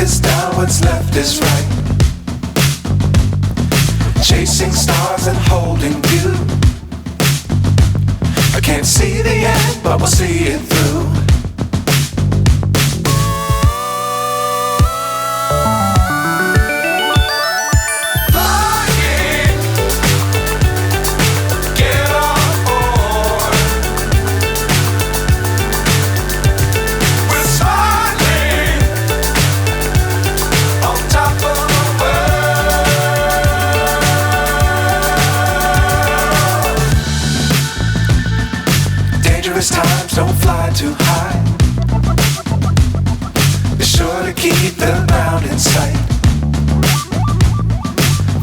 is down, what's left is right. Chasing stars and holding you. I can't see the end, but we'll see it through. Times don't fly too high. Be sure to keep the ground in sight.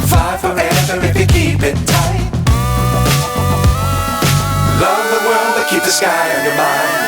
Fly forever if you keep it tight. Love the world but keep the sky on your mind.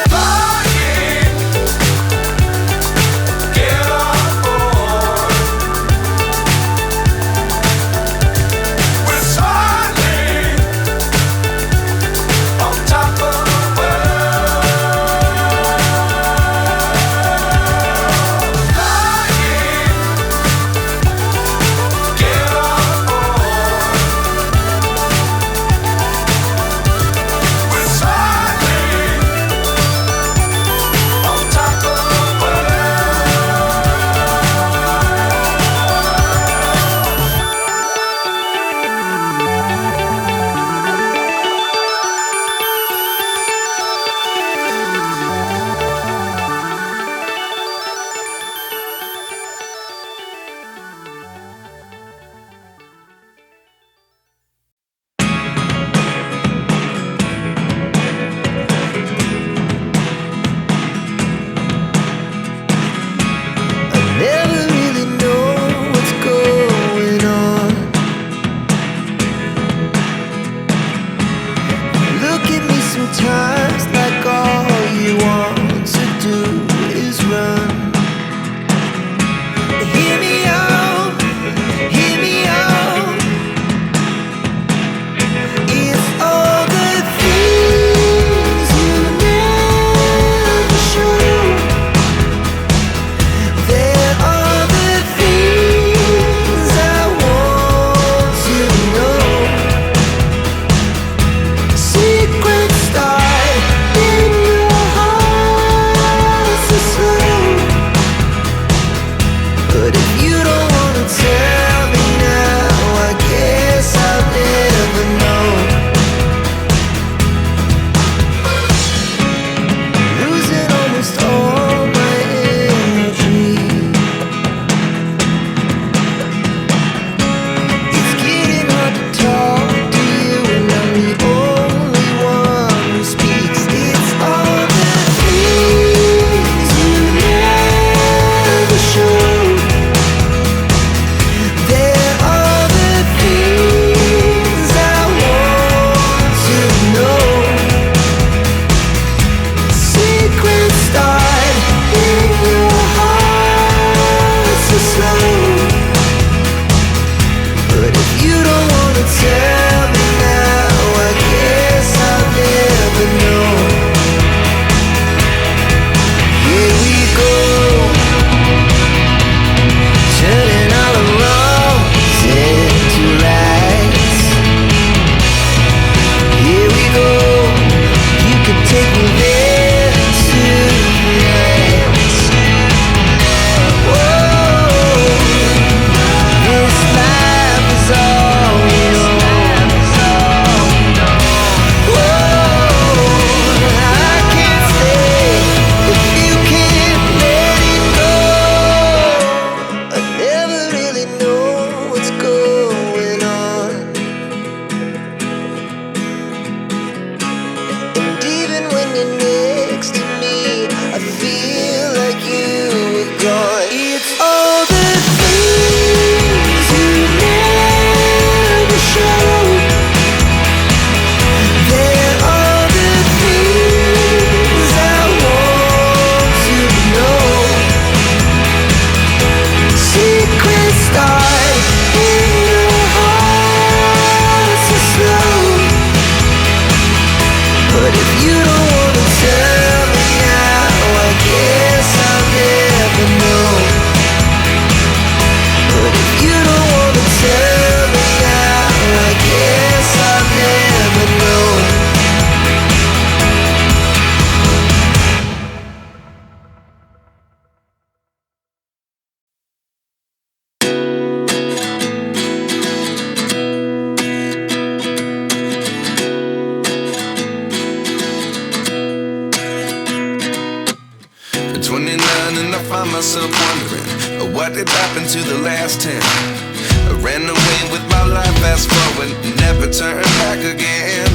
29 and I find myself wondering what did happen to the last 10. I ran away with my life, fast forward, never turn back again.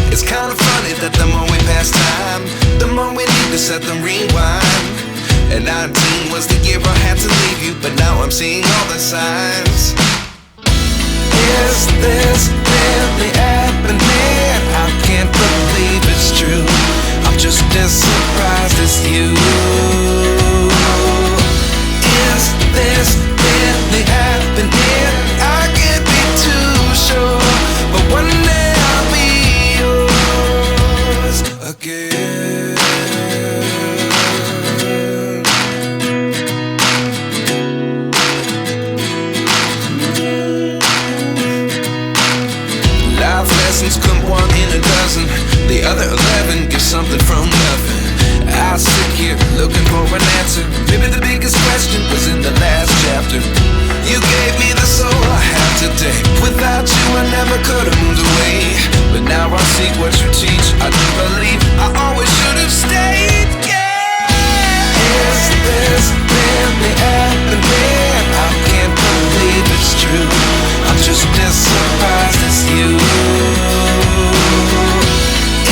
It's kinda funny that the more we pass time, the more we need to set them rewind. And 19 was the year I had to leave you, but now I'm seeing all the signs. Is this really happening? I can't believe it's true. I'm just as surprised as you. Is this really happening? I can't be too sure, but one day I'll be yours again. Life lessons come one in a dozen. The other 11 give something from nothing. I sit here looking for an answer. Maybe the biggest question was in the last chapter. You gave me the soul I have today. Without you I never could have moved away. But now I see what you teach. I do believe I always should have stayed. Yeah. Is this really happening? I can't believe it's true. I'm just as surprised as you.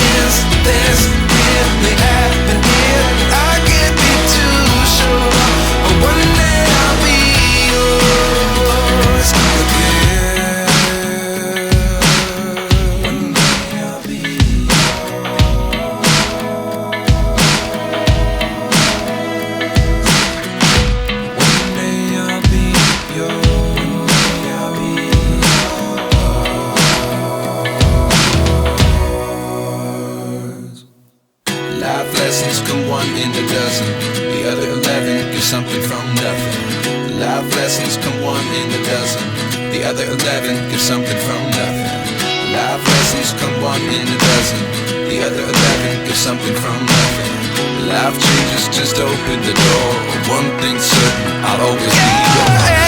Is this really happening? I can't be too sure, but one day I'll be yours again. One day I'll be yours. One day I'll be yours. I'll be yours. Life lessons come one in a dozen. The other 11 give something from nothing. Life lessons come one in a dozen. The other 11 give something from nothing. Life lessons come one in a dozen. The other 11 give something from nothing. Life changes just open the door. One thing's certain, I'll always be yours.